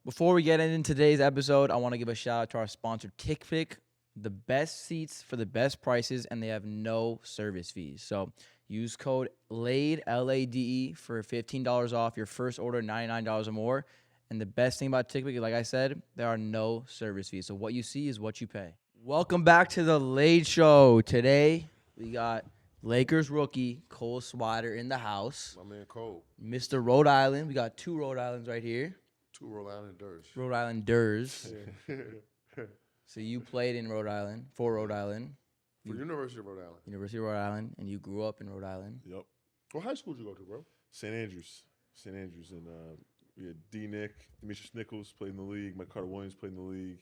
Before we get into today's episode, I want to give a shout out to our sponsor, TickPick, the best seats for the best prices, and they have no service fees. So use code LADE, LADE, for $15 off your first order, $99 or more. And the best thing about TickPick, like I said, there are no service fees. So what you see is what you pay. Welcome back to the LADE Show. Today, we got Lakers rookie Cole Swider in the house. My man Cole. Mr. Rhode Island. We got two Rhode Islands right here. Two Rhode Islanders. Rhode Islanders. Yeah. So you played in Rhode Island, for Rhode Island. For University of Rhode Island. University of Rhode Island, and you grew up in Rhode Island. Yep. What high school did you go to, bro? St. Andrews. St. Andrews. And we had D-Nick, Demetrius Nichols played in the league. Mike Carter Williams played in the league.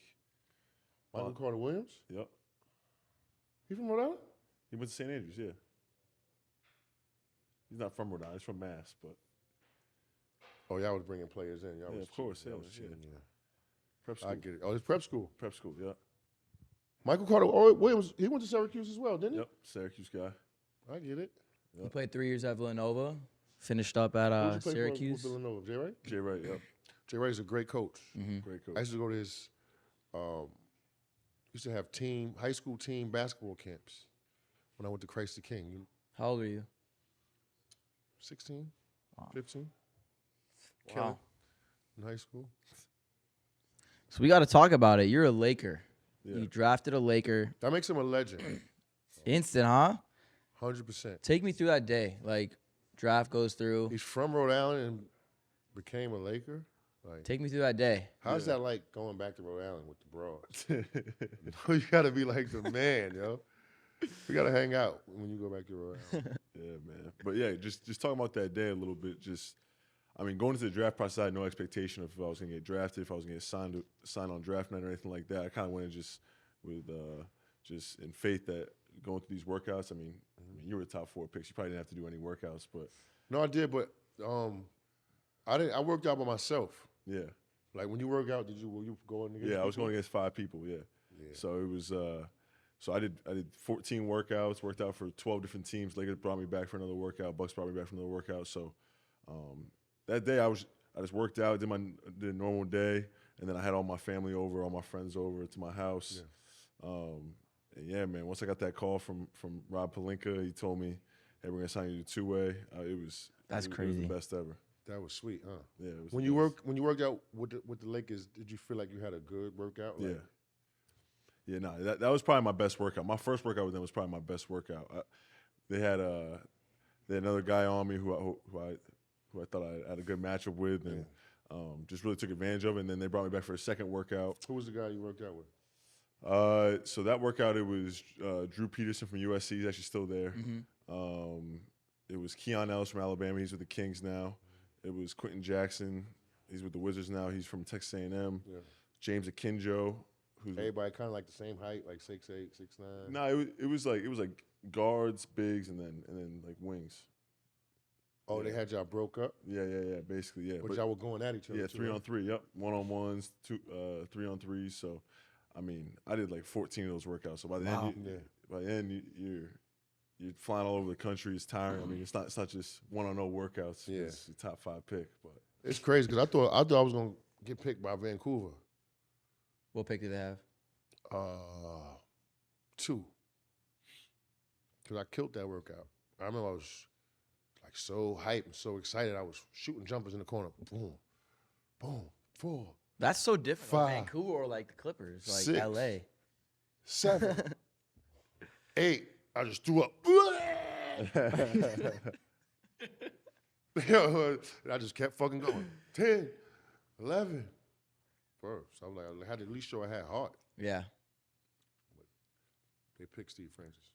Michael Carter Williams? Yep. He from Rhode Island? He went to St. Andrews, yeah. He's not from Rhode Island. He's from Mass, but. Oh, y'all was bringing players in. Y'all Yeah, was of course, y'all yeah, was yeah. cheating, yeah. Prep school. I get it. Oh, it's prep school. Prep school, yeah. Michael Carter Williams, he went to Syracuse as well, didn't he? Yep. Syracuse guy. I get it. You played 3 years at Villanova, finished up at Who'd you play Syracuse. for Villanova? Jay Wright? Jay Wright, yep. Jay Wright's a great coach. Great coach. I used to go to his, used to have high school team basketball camps when I went to Christ the King. How old are you? 16, Wow. 15 Wow. in high school. So we got to talk about it. You're a Laker. Yeah. You drafted a Laker. That makes him a legend. Instant, huh? 100%. Take me through that day. Like, draft goes through. He's from Rhode Island and became a Laker. Like, Take me through that day. how's that like going back to Rhode Island with the broads? You gotta be like the man, yo. We gotta hang out when you go back to Rhode Island. Yeah, man. But yeah, just talking about that day a little bit. Going into the draft process, I had no expectation of if I was gonna get drafted, if I was gonna get signed on draft night or anything like that. I kind of went in just in faith that going through these workouts. I mean, you were the top 4 picks. You probably didn't have to do any workouts, but No, I did, but I worked out by myself. yeah, Like when you work out, were you going against I was people? going against 5 people. Yeah, Yeah. so it was. So I did 14 workouts. Worked out for 12 different teams. Lakers brought me back for another workout. Bucks brought me back for another workout. So that day I just worked out, did a normal day, and then I had all my family over, all my friends over to my house. Yeah. And yeah, man. Once I got that call from Rob Pelinka, he told me, "Hey, we're gonna sign you to 2-way." That's it crazy. was the best ever. That was sweet, huh? Yeah. It was When the you best. worked out with the Lakers, did you feel like you had a good workout? Like, Yeah, no, that was probably my best workout. My first workout with them was probably my best workout. They had another guy on me who I thought I had a good matchup with, and just really took advantage of it. And then they brought me back for a second workout. Who was the guy you worked out with? So that workout, it was Drew Peterson from USC. He's actually still there. It was Keon Ellis from Alabama. He's with the Kings now. It was Quentin Jackson. He's with the Wizards now. He's from Texas A&M. Yeah. James Akinjo. Who's Everybody kind of like the same height, like 6'8", 6'9". No, it was like guards, bigs, and then like wings. Oh, Yeah. they had y'all broke up, Yeah, basically, yeah. but y'all were going at each other. yeah, too, 3-on-3, yep, 1-on-1s, 3-on-3s. So, I mean, I did like 14 of those workouts. So by the Wow. end, you're flying all over the country. It's tiring. I mean, it's not just 1-on-0 workouts. Yeah. It's a top 5 pick, but It's crazy because I thought I was gonna get picked by Vancouver. What pick did they have? 2. Because I killed that workout. I remember I was like so hyped and so excited. I was shooting jumpers in the corner. Boom, boom, 4, That's so different. Like 5, Vancouver or like the Clippers, like 6. LA. 7, 8. I just threw up. And I just kept fucking going. 10, 11. First, I was like, I had to at least show I had heart. Yeah. They picked Steve Francis.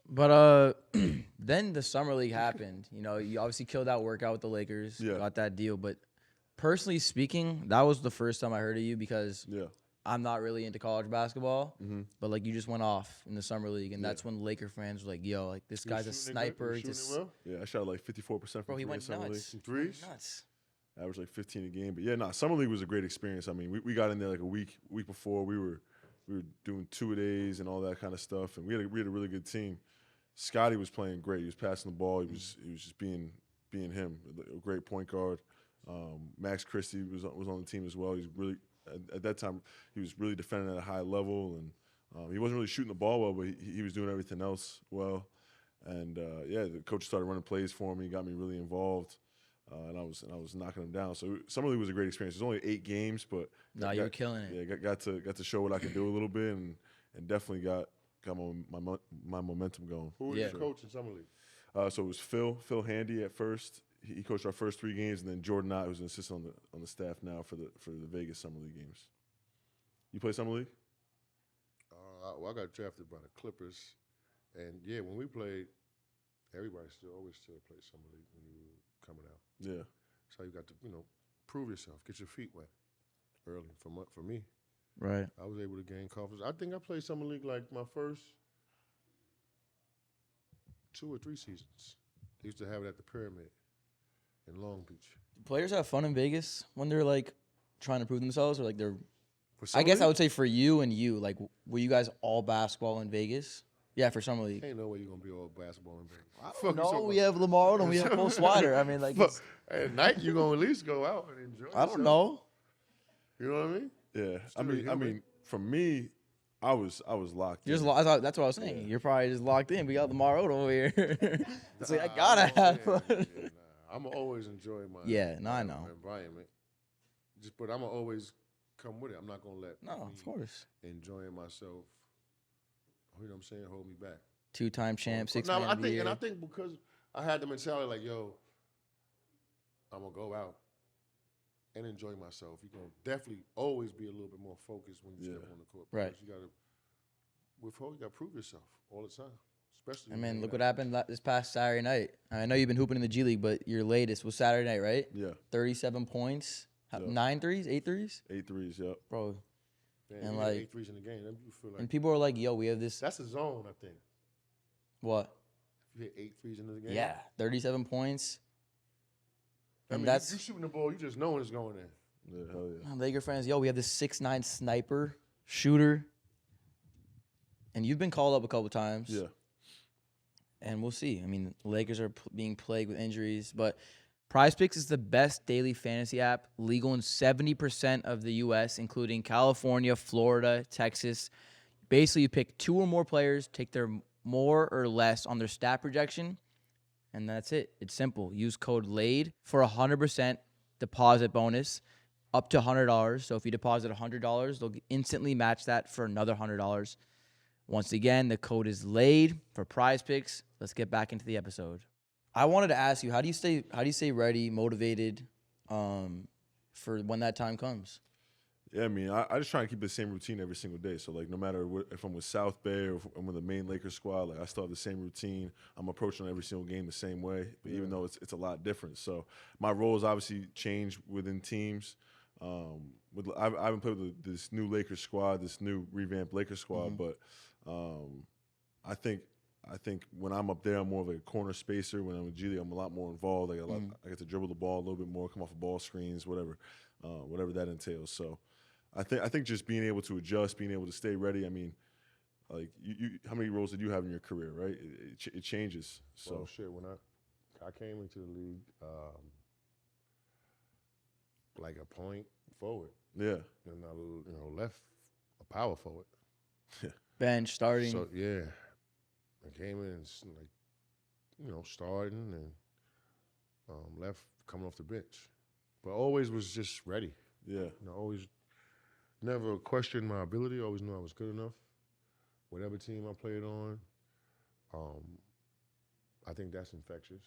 But then the summer league happened. You know, you obviously killed that workout with the Lakers. Yeah. Got that deal. But personally speaking, that was the first time I heard of you because yeah. I'm not really into college basketball. But like you just went off in the summer league, and that's when Laker fans were like, "Yo, like this guy's a sniper." You Just, shooting it well? Yeah, I shot like 54% from bro, he three in went summer league. nuts. Some threes? Nuts. Average like 15 a game. But yeah, summer league was a great experience. I mean, we got in there like a week before. We were doing 2-a-days and all that kind of stuff, and we had a really good team. Scotty was playing great. He was passing the ball. He was just being him, a great point guard. Max Christie was on the team as well. He's really at that time he was really defending at a high level, and he wasn't really shooting the ball well, but he was doing everything else well. And the coach started running plays for me, got me really involved, and I was knocking him down. So Summer League was a great experience. It was only 8 games, but you were killing it. Yeah, got to show what I could do a little bit, and definitely got my momentum going. Who was your coach in Summer League? So it was Phil Handy at first. He coached our first 3 games, and then Jordan Knott, who's an assistant on the staff now for the Vegas Summer League games. You play Summer League? I got drafted by the Clippers, and when we played, everybody always played Summer League when you were coming out. Yeah. So you got to prove yourself, get your feet wet early. For me, Right. I was able to gain confidence. I think I played Summer League like my first 2 or 3 seasons. They used to have it at the Pyramid in Long Beach. Players have fun in Vegas when they're like trying to prove themselves, or like they're. For Summer I guess League? I would say for you and you, like, were you guys all basketball in Vegas? Yeah, for Summer League. Ain't no way you're gonna be all basketball in Vegas. No, we have Lamar Odom, we have Cole Swider. I mean, like, At night you're gonna at least go out and enjoy. I don't know. You know what I mean? Yeah. Still I mean, for me, I was locked. You're in. just, I thought that's what I was saying. Yeah. You're probably just locked in. We got Lamar Odom over here. It's like I Nah, gotta have fun. I'm gonna always enjoy my I know. my environment. But I'm gonna always come with it. I'm not gonna let No, me of course. enjoying myself. You know what I'm saying? Hold me back. 2-time champ, 6 No, man I of the think, year. and I think because I had the mentality like, yo, I'm gonna go out and enjoy myself. You're gonna definitely always be a little bit more focused when you step on the court. Right. Because you gotta prove yourself all the time. Especially. I mean, look what happened this past Saturday night. I know you've been hooping in the G League, but your latest was Saturday night, right? Yeah. 37 points, Yeah. 9 threes, 8 threes? 8 threes, yep. Bro. Man, and you like- get 8 threes in the game. Then you feel like And people are like, yo, we have this. that's a zone. I think What? if you hit 8 threes in the game. Yeah, 37 points. I And mean, that's you shooting the ball. You just knowing it's going in. Yeah, hell yeah. Laker fans. Yo, we have this 6'9" sniper shooter. And you've been called up a couple times. Yeah. And we'll see. I mean, the Lakers are being plagued with injuries, but PrizePicks is the best daily fantasy app, legal in 70% of the U.S., including California, Florida, Texas. Basically, you pick 2 or more players, take their more or less on their stat projection, and that's it. It's simple. Use code LADE for a 100% deposit bonus up to $100. So if you deposit $100, they'll instantly match that for another $100. Once again, the code is LADE for PrizePicks. Let's get back into the episode. I wanted to ask you, how do you stay ready, motivated, for when that time comes? Yeah, I mean, I just try and keep the same routine every single day. So, like, no matter if I'm with South Bay or if I'm with the main Lakers squad, like, I still have the same routine. I'm approaching every single game the same way, but even though it's a lot different. So, my roles obviously change within teams. I haven't played with this new Lakers squad, this new revamped Lakers squad, but I think when I'm up there, I'm more of a corner spacer. When I'm with G League, I'm a lot more involved. I get to dribble the ball a little bit more, come off of ball screens, whatever that entails. So, I think just being able to adjust, being able to stay ready. I mean, like you how many roles did you have in your career, right? It changes. So Well, shit, when I came into the league, like a point forward, yeah, and I left a power forward. Bench, starting. So yeah, I came in like, starting and left coming off the bench, but always was just ready. yeah, Always never questioned my ability. Always knew I was good enough. Whatever team I played on, I think that's infectious.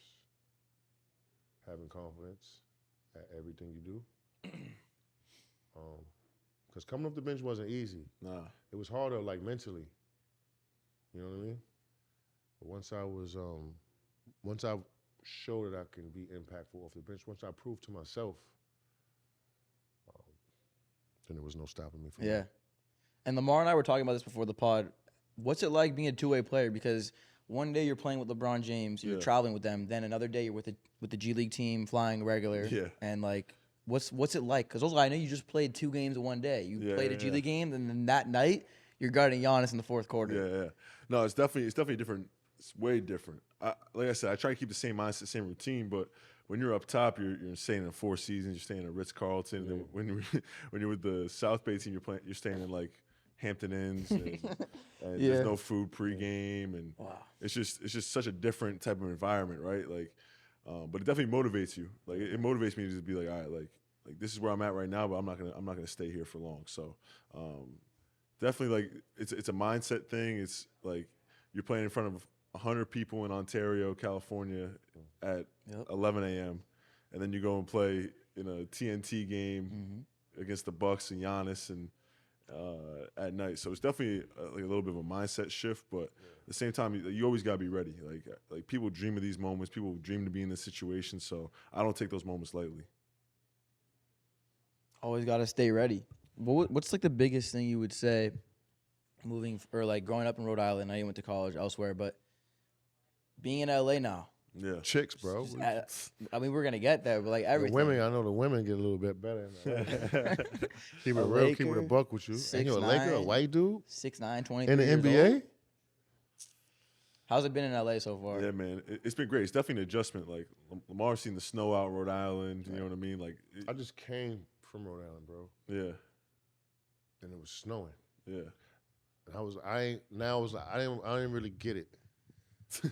Having confidence at everything you do. Because coming off the bench wasn't easy. nah, It was harder, like, mentally. You know what I mean? But once I showed that I can be impactful off the bench, once I proved to myself, then there was no stopping me from Yeah. that. And Lamar and I were talking about this before the pod. What's it like being a two-way player? Because one day you're playing with LeBron James, you're Yeah. traveling with them. Then another day you're with the G League team, flying regular. Yeah. And like, what's it like? Because also I know you just played 2 games in one day. You Yeah, played a yeah, G yeah. League game, and then that night you're guarding Giannis in the fourth quarter. yeah. No, it's definitely different. It's way different. Like I said, I try to keep the same mindset, same routine, but when you're up top, you're staying in Four Seasons, you're staying at Ritz Carlton. Yeah. When you're with the South Bay team, you're staying in like Hampton Inns, and Yeah. there's no food pregame, and Wow. it's just such a different type of environment, right? Like, but it definitely motivates you. Like it motivates me to just be like, all right, like this is where I'm at right now, but I'm not gonna stay here for long. So definitely like it's a mindset thing. It's like you're playing in front of 100 people in Ontario, California at 11 a.m. and then you go and play in a TNT game against the Bucks and Giannis and at night. So it's definitely like a little bit of a mindset shift, but at the same time, you always got to be ready. Like people dream of these moments. People dream to be in this situation. So I don't take those moments lightly. Always got to stay ready. What's like the biggest thing you would say moving or like growing up in Rhode Island? I know you went to college elsewhere, but being in LA now. Yeah. Chicks, bro. I mean, we're gonna get there, but like The everything. women, I know the women get a little bit better. Keep it A real, keep it a Laker, buck with you. And you a Laker, a 6'9", white dude 6'9", 23 in the years NBA. old. How's it been in LA so far? Yeah, man. It's been great. It's definitely an adjustment. Like Lamar's seen the snow out in Rhode Island. You know what I mean? Like I just came from Rhode Island, bro, yeah, and it was snowing. yeah. And I didn't really get it,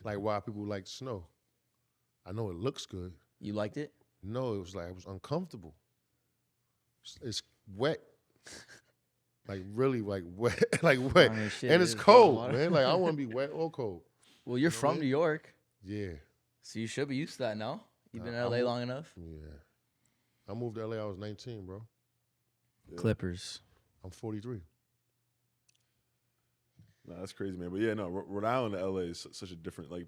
like why people like snow. I know it looks good. You liked it? No, it was uncomfortable. It's wet, like really like wet, like wet, I mean, shit, and it it's is cold, water. man. Like I want to be wet or cold. Well, you're know what I from mean? New York, Yeah, so you should be used to that now. You've been in I'm- LA long enough. yeah. I moved to LA. I was 19, bro. Yeah. Clippers. I'm 43. No, that's crazy, man. But yeah, no, Rhode Island to LA is such a different, like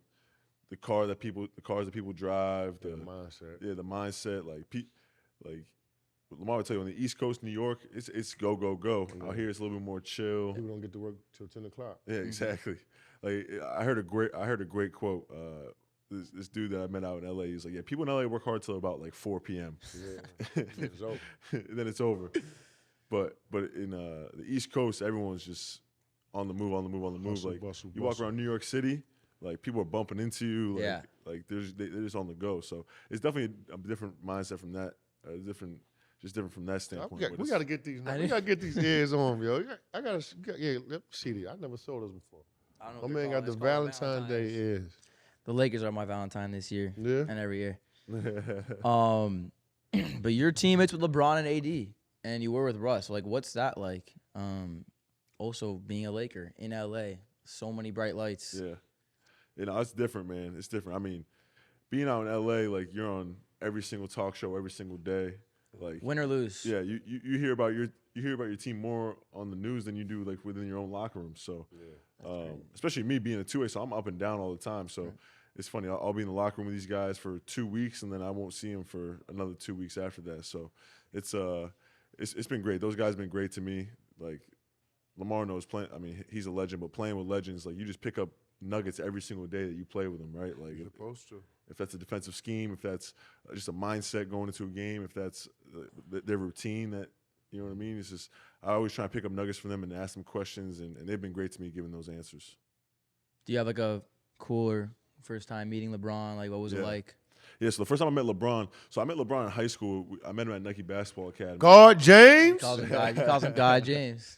the cars that people drive, The mindset. the mindset, like Lamar would tell you on the East Coast, New York, it's go go go. Yeah. Out here, it's a little bit more chill. People don't get to work till 10 o'clock. Yeah, exactly. Like I heard a great quote. This dude that I met out in LA, he's like, yeah, people in LA work hard till about like 4 p.m. Yeah, it's over. Then it's over. But in the East Coast, everyone's just on the move. Hustle, Like bustle, you walk bustle. around New York City, like people are bumping into you. Like, Yeah. like they're just on the go. So it's definitely a different mindset from that. Different from that standpoint. but We it's- got to get these. I We didn't- got to get these ears on, yo. I got to. Yeah, let me see these. I never saw this before. I don't know My what man they're got the calling it. It's called Valentine's Day ears. The Lakers are my Valentine this year Yeah. and every year. But you're teammates with LeBron and AD, and you were with Russ. Like, what's that like? Also being a Laker in LA, so many bright lights. Yeah. It's different, man. It's different. I mean, being out in LA, like you're on every single talk show every single day. Like Win or lose. yeah, you hear about your team more on the news than you do like within your own locker room. So especially me being a two-way, so I'm up and down all the time. So it's funny. I'll be in the locker room with these guys for 2 weeks, and then I won't see them for another 2 weeks after that. So it's been great. Those guys have been great to me. Like Lamar knows playing. I mean, he's a legend, but playing with legends, like you just pick up nuggets every single day that you play with them, right? Like You're supposed to. if that's a defensive scheme, if that's just a mindset going into a game, if that's their routine, that you know what I mean. It's just I always try to pick up nuggets from them and ask them questions, and they've been great to me giving those answers. Do you have like a cooler first time meeting LeBron? Like, what was it Yeah. like? Yeah, so the first time I met LeBron, so I met LeBron in high school. I met him at Nike Basketball Academy. Guard He James. calls him Guy James.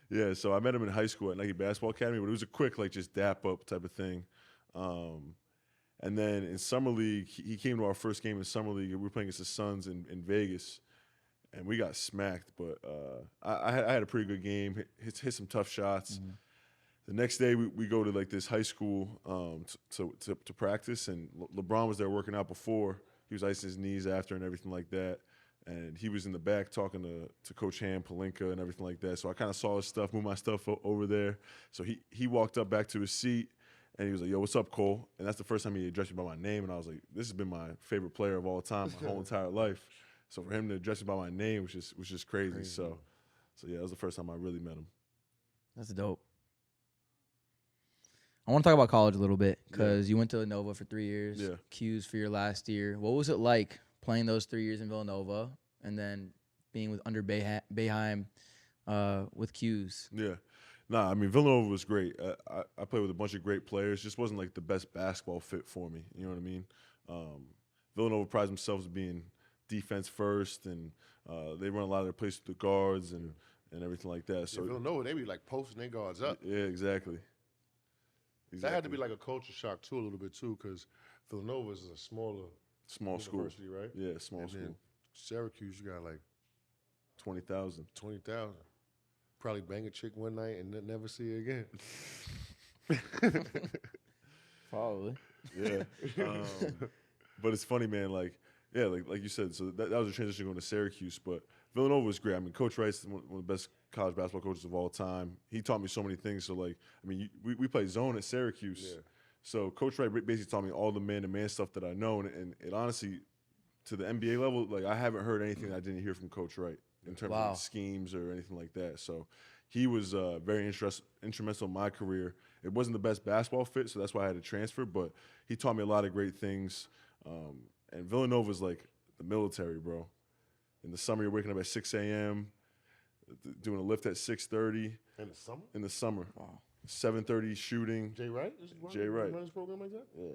Yeah, so I met him in high school at Nike Basketball Academy, but it was a quick, like, just dap up type of thing. And then in Summer League, he came to our first game in Summer League. We were playing against the Suns in Vegas, and we got smacked. But I had a pretty good game, hit some tough shots. Mm-hmm. The next day, we go to, like, this high school to practice, and LeBron was there working out before. He was icing his knees after and everything like that. And he was in the back talking to Coach Ham, Pelinka, and everything like that. So I kind of saw his stuff, moved my stuff over there. So he walked up back to his seat, and he was like, "Yo, what's up, Cole?" And that's the first time he addressed me by my name. And I was like, "This has been my favorite player of all time, my whole entire life." So for him to address me by my name was just crazy. So yeah, that was the first time I really met him. That's dope. I want to talk about college a little bit because you went to Villanova for 3 years. Yeah. Q's for your last year. What was it like playing those 3 years in Villanova and then being with under Boeheim with Q's? Yeah. Nah, I mean, Villanova was great. I played with a bunch of great players. Just wasn't like the best basketball fit for me. You know what I mean? Villanova prides themselves as being defense first, and they run a lot of their plays with the guards and everything like that. So Villanova, they be like posting their guards up. yeah, exactly. That had to be like a culture shock too, a little bit too, because Villanova is a small university, school. right? Yeah, small And school. then Syracuse, you got like 20,000. 20,000. Probably bang a chick one night and then never see her again. Probably. Yeah. But it's funny, man. Like you said, so that was a transition going to Syracuse. But Villanova was great. I mean, Coach Wright's one of the best college basketball coaches of all time. He taught me so many things. So, like, I mean, we played zone at Syracuse. Yeah. So Coach Wright basically taught me all the man-to-man stuff that I know. And it honestly, to the NBA level, like, I haven't heard anything that I didn't hear from Coach Wright in terms of schemes or anything like that. So he was very instrumental in my career. It wasn't the best basketball fit, so that's why I had to transfer. But he taught me a lot of great things. And Villanova's like the military, bro. In the summer, you're waking up at 6 a.m., doing a lift at 6:30. In the summer? In the summer. Wow. 7:30 shooting. Jay Wright? Jay Wright. Run this program like that? Yeah.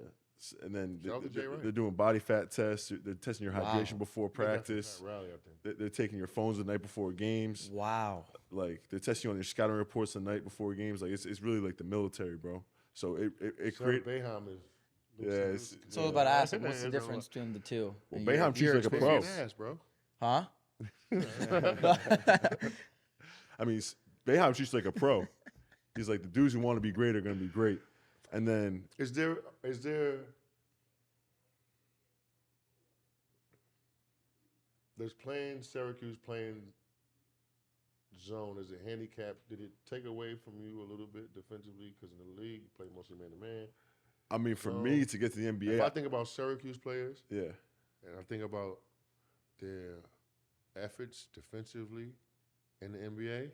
And then Shout out to Jay Wright. they're doing body fat tests. They're testing your hydration before practice. Rally, I think. They're taking your phones the night before games. Wow. Like, they're testing you on your scouting reports the night before games. Like, it's really like the military, bro. So it creates. Bayham is. Yeah, So I was about to ask, what's the difference between the two? Well, in Boeheim treats like a pro. Ass, bro. Huh? I mean, Boeheim treats like a pro. He's like, the dudes who want to be great are going to be great. And then Is there there's playing Syracuse playing zone, is it handicapped? Did it take away from you a little bit defensively? Because in the league, you play mostly man-to-man. I mean, for me to get to the NBA, If I think about Syracuse players, yeah, and I think about their efforts defensively in the NBA,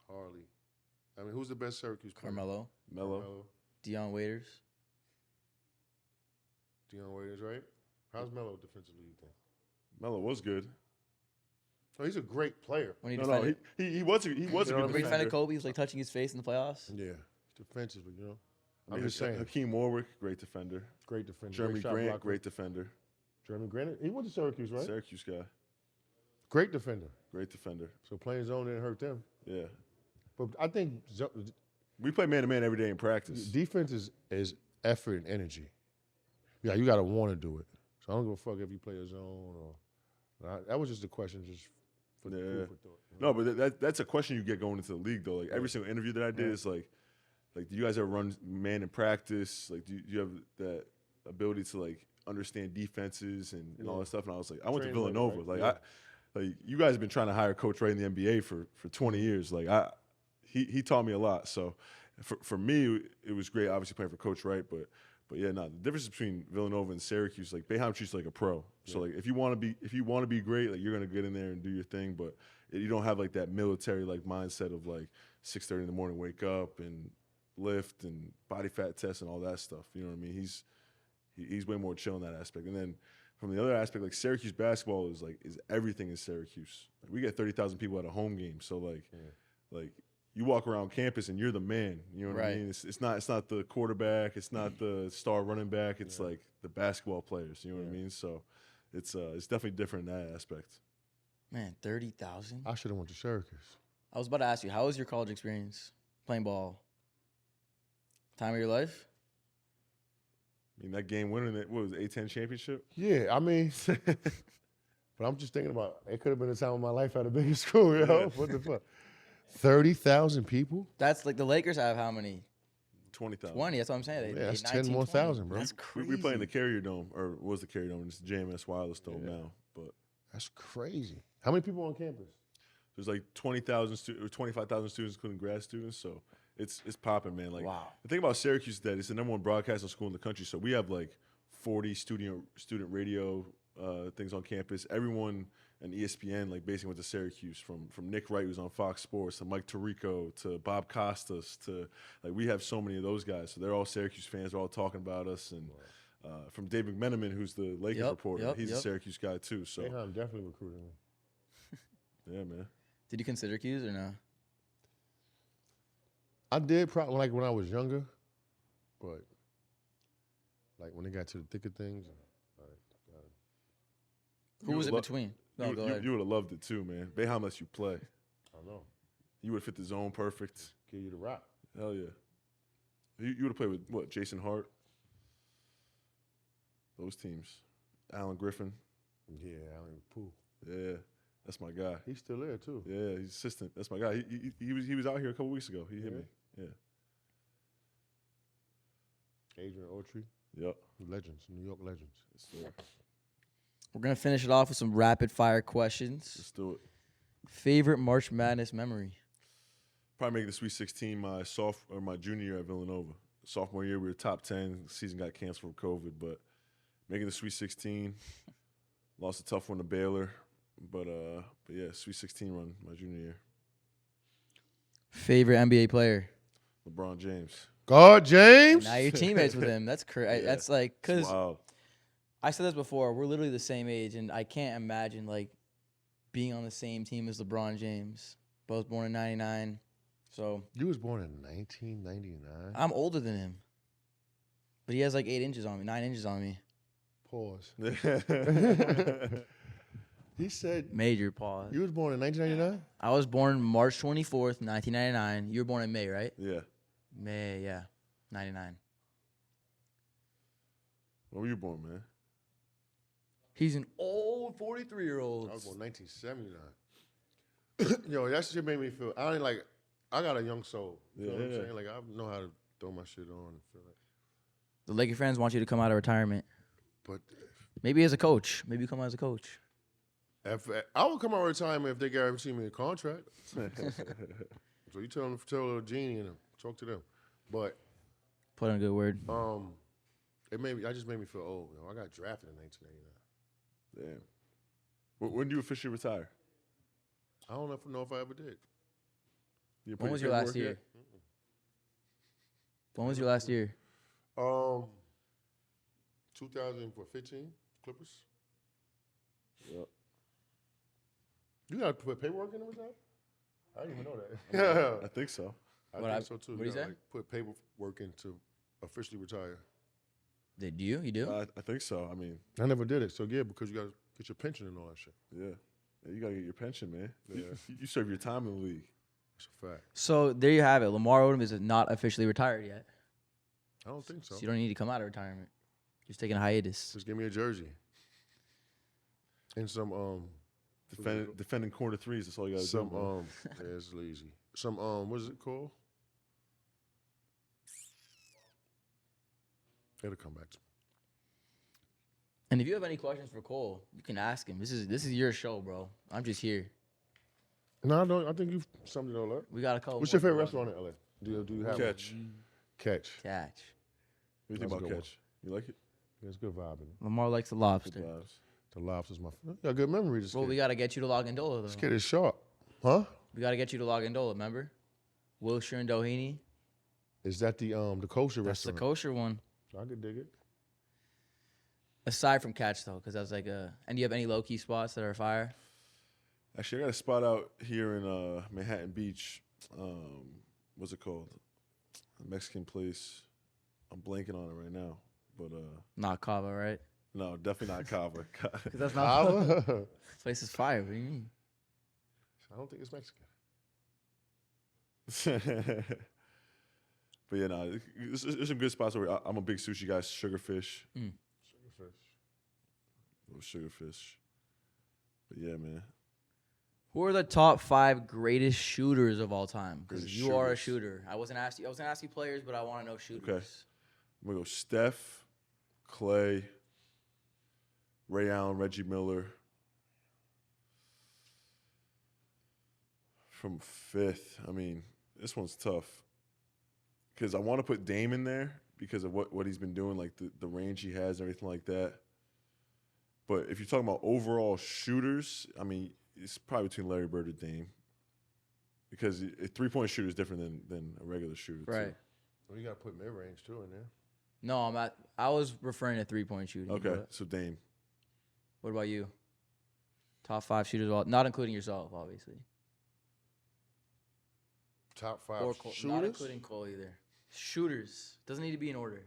Harley. I mean, who's the best Syracuse player? Carmelo, Melo. Deion Waiters. Deion Waiters, right? How's Melo defensively, you think? Melo was good. Oh, he's a great player. When he No, defended, he was a good when he defended defender. Kobe, he was like touching his face in the playoffs. Yeah, defensively, you know. I'm I mean, just saying, Hakeem Warwick, great defender. great defender. Jeremy great shot Grant, blocker. great defender. Jeremy Grant, he went to Syracuse, right? Syracuse guy, Great defender. great defender. So playing zone didn't hurt them. Yeah, But I think we play man to man every day in practice. defense is effort and energy. Yeah, you got to want to do it. So I don't give a fuck if you play a zone or. That was just a question, just for the food for thought. You know? No, but that's a question you get going into the league though. Like every single interview that I did is like, do you guys ever run man in practice? Like, do you have that ability to like understand defenses and all that stuff? And I was like, I went to Train like, Villanova. right? Like like you guys have been trying to hire Coach Wright in the NBA for 20 years. Like he taught me a lot. So for me, it was great. Obviously playing for Coach Wright, but yeah, no. The difference between Villanova and Syracuse, like Boeheim treats you like a pro. So like if you want to be great, like you're gonna get in there and do your thing. But you don't have like that military like mindset of like 6:30 in the morning, wake up and lift and body fat test and all that stuff. You know what I mean? He's way more chill in that aspect. And then from the other aspect, like Syracuse basketball is everything in Syracuse. Like, we get 30,000 people at a home game, so like you walk around campus and you're the man. You know what I mean? It's not the quarterback, it's not the star running back. It's like the basketball players. You know what I mean? So it's definitely different in that aspect. Man, 30,000. I should have went to Syracuse. I was about to ask you, how was your college experience playing ball? Time of your life? I mean, that game winning it, what was it, A10 championship? Yeah, I mean, but I'm just thinking about it. Could have been a time of my life at a bigger school, yo. What the fuck? 30,000 people? That's like the Lakers have how many? 20,000. 20. That's what I'm saying. Yeah, that's 10 19, more 20. thousand, bro. That's crazy. We play in the Carrier Dome, or was the Carrier Dome? It's the JMS Wireless Dome now. But That's crazy. How many people on campus? there's like 20,000 or 25,000 students, including grad students. So it's popping, man. Like, Wow. the thing about Syracuse is that it's the #1 broadcasting school in the country. So we have like 40 student radio things on campus. Everyone in ESPN like basically went to Syracuse, from Nick Wright, who's on Fox Sports, to Mike Tirico, to Bob Costas, to like we have so many of those guys. So they're all Syracuse fans. They're all talking about us. And from Dave McMenamin, who's the Lakers reporter, he's a Syracuse guy too. So I'm definitely recruiting me. yeah, man. Did you consider Q's or no? I did probably like when I was younger, but Like when they got to the thick of things. Who was it between? No, go ahead. You would have loved it too, man. Bayham lets you play. I don't know. You would have fit the zone perfect. Give you the rock. Hell yeah. You would have played with what? Jason Hart. Those teams. Alan Griffin. Yeah, Allen Poole. Yeah, that's my guy. He's still there too. Yeah, he's assistant. That's my guy. He was out here a couple weeks ago. He hit me. Yeah. Adrian Autry. Yep. Legends, New York legends. Yes, sir. We're gonna finish it off with some rapid fire questions. Let's do it. Favorite March Madness memory? Probably making the Sweet 16 my junior year at Villanova. Sophomore year, we were top 10. The season got canceled for COVID, but making the Sweet 16, lost a tough one to Baylor, but yeah, Sweet 16 run my junior year. Favorite NBA player? LeBron James. God, James. Now you're teammates with him. That's crazy. Yeah. That's like because Wow. I said this before. We're literally the same age, and I can't imagine like being on the same team as LeBron James. Both born in '99, so You was born in 1999. I'm older than him. But he has like 9 inches on me. Pause. He said Major pause. you was born in 1999. I was born March 24th, 1999. You were born in May, right? Yeah. May, yeah, 99. When were you born, man? He's an old 43-year-old. I was born 1979. Yo, that shit made me feel. I got a young soul. You know what I'm Yeah. saying? Like I know how to throw my shit on and feel like. The Laker fans want you to come out of retirement. But Maybe as a coach. Maybe you come out as a coach. if I would come out of retirement if they guarantee me a contract. So you tell little Genie and them, talk to them. But Put in a good word. I just made me feel old. You know, I got drafted in 1989. Damn. When do you officially retire? I don't know if I ever did. You put When was your last paperwork year? yet? When was your last year? 2015 Clippers. Yep. You got to put paperwork in the retire? I didn't even know that. I think so. I What think I- so too. what do you gotta, say? Like, put paperwork in to officially retire. Did you? You do? I think so. I mean, I never did it. So yeah, because you got to get your pension and all that shit. yeah. You got to get your pension, man. Yeah. You serve your time in the league. That's a fact. So there you have it. Lamar Odom is not officially retired yet. I don't think so. So you don't need to come out of retirement. Just taking a hiatus. Just give me a jersey. And some Defending corner threes. That's all you got to do. some man. yeah, it's lazy. Some what is it called? It'll come back to me. And if you have any questions for Cole, you can ask him. This is your show, bro. I'm just here. No, I don't. I think you've summed it all up. We got a couple. What's more your favorite for restaurant in LA? Do you have Catch. one? Catch. Catch. What do you think That's a about good one. catch? You like it? There's good vibe in it. Lamar likes the Good lobster. vibes. The lobster's my. You got good memory. This Well, kid. we got to get you to Lagandola, This though. kid is sharp, huh? We got to get you to Lagandola, remember? Wilshire and Doheny. Is that the kosher That's the restaurant? kosher one. I could dig it. Aside from Catch, though, because that's like a... And do you have any low-key spots that are fire? Actually, I got a spot out here in Manhattan Beach. What's it called? A Mexican place. I'm blanking on it right now. But Not Cava, right? no, definitely not Cava. Because that's not... Kava? This place is fire. What do you mean? I don't think it's Mexican. But yeah, no, there's some good spots where I'm a big sushi guy. Sugarfish. Sugarfish. Little sugarfish. But yeah, man. Who are the top 5 greatest shooters of all time? Because Greatest you are a shooters. shooter. I wasn't asking you players, but I want to know shooters. Okay. I'm going to go Steph, Clay, Ray Allen, Reggie Miller. From 5th, I mean, this one's tough. Because I want to put Dame in there because of what he's been doing, like the range he has and everything like that. But if you're talking about overall shooters, I mean, it's probably between Larry Bird and Dame. Because a three-point shooter is different than a regular shooter. too. Right. Well, you got to put mid range too in there. No, I was referring to three-point shooting. Okay, but so Dame. What about you? Top 5 shooters, of all, not including yourself, obviously. Top 5 Or Cole, shooters. not including Cole either. Shooters. Doesn't need to be in order.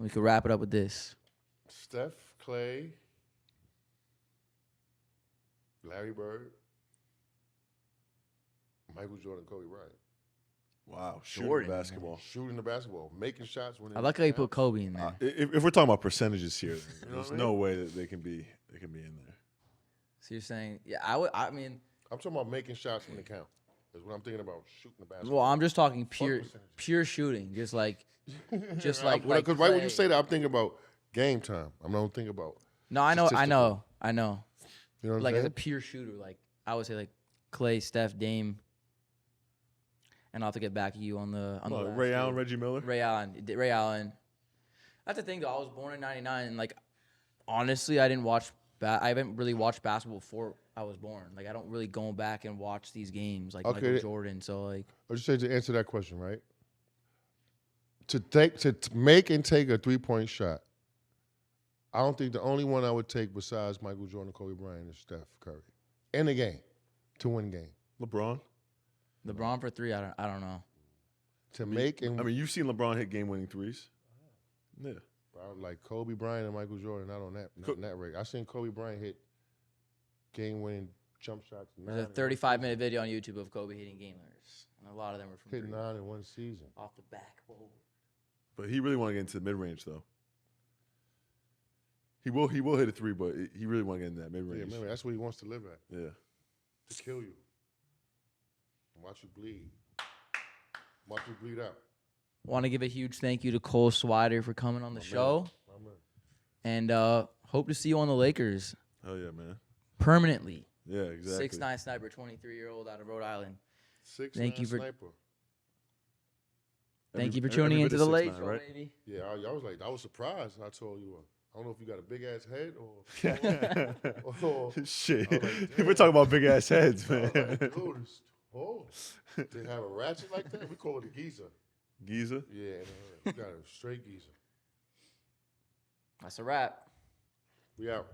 We could wrap it up with this. Steph, Clay, Larry Bird, Michael Jordan, Kobe Bryant. Wow, shooting Jordan, basketball. Shooting the basketball, making shots. Winning I like how you put champs. Kobe in there. If we're talking about percentages here, know there's what I no way that they can be in there. So you're saying, yeah, I mean, I'm talking about making shots when they count. That's what I'm thinking about, shooting the basketball. well, I'm just talking percentages. pure shooting, just like Because like right when Clay. you say that, I'm thinking about game time. I'm not thinking about. No, I know. statistical. You know what I'm Like as a saying? pure shooter, like I would say, like Clay, Steph, Dame, and I'll have to get back to you on the last Ray two. Allen, Reggie Miller. Ray Allen. That's the thing, though. I was born in '99, and like honestly, I haven't really watched basketball before I was born. Like I don't really go back and watch these games like Okay. Michael Jordan. So like, I just say to answer that question, right? To make and take a 3-point shot, I don't think the only one I would take besides Michael Jordan, Kobe Bryant, is Steph Curry in the game to win game. LeBron. LeBron for 3, I don't know. To make and I mean, you've seen LeBron hit game-winning threes. Yeah. I would like Kobe Bryant and Michael Jordan, not on that rate. I seen Kobe Bryant hit game-winning jump shots. There's a 35-minute video on YouTube of Kobe hitting game winners, and a lot of them were from hit three. 9 in one season. Off the backboard. But he really want to get into the mid-range, though. He will hit a 3, but he really want to get into that Yeah, mid-range. remember, that's what he wants to live at, Yeah. to kill you. Watch you bleed. Watch you bleed out. Want to give a huge thank you to Cole Swider for coming on the show, My man. and hope to see you on the Lakers Hell yeah, man. permanently. Yeah, exactly. 6'9" sniper, 23-year-old out of Rhode Island. 6'9" Thank you for- sniper. Thank you for Every tuning bit into of the LADE 6'9", Show, right? baby. Yeah, I was like, I was surprised. I told you, I don't know if you got a big ass head or. Shit. I was like, We're damn. talking about big ass heads, I man. was like, dude, they have a ratchet like that? We call it a geezer. Giza. Yeah, we got a straight geezer. That's a wrap. We out.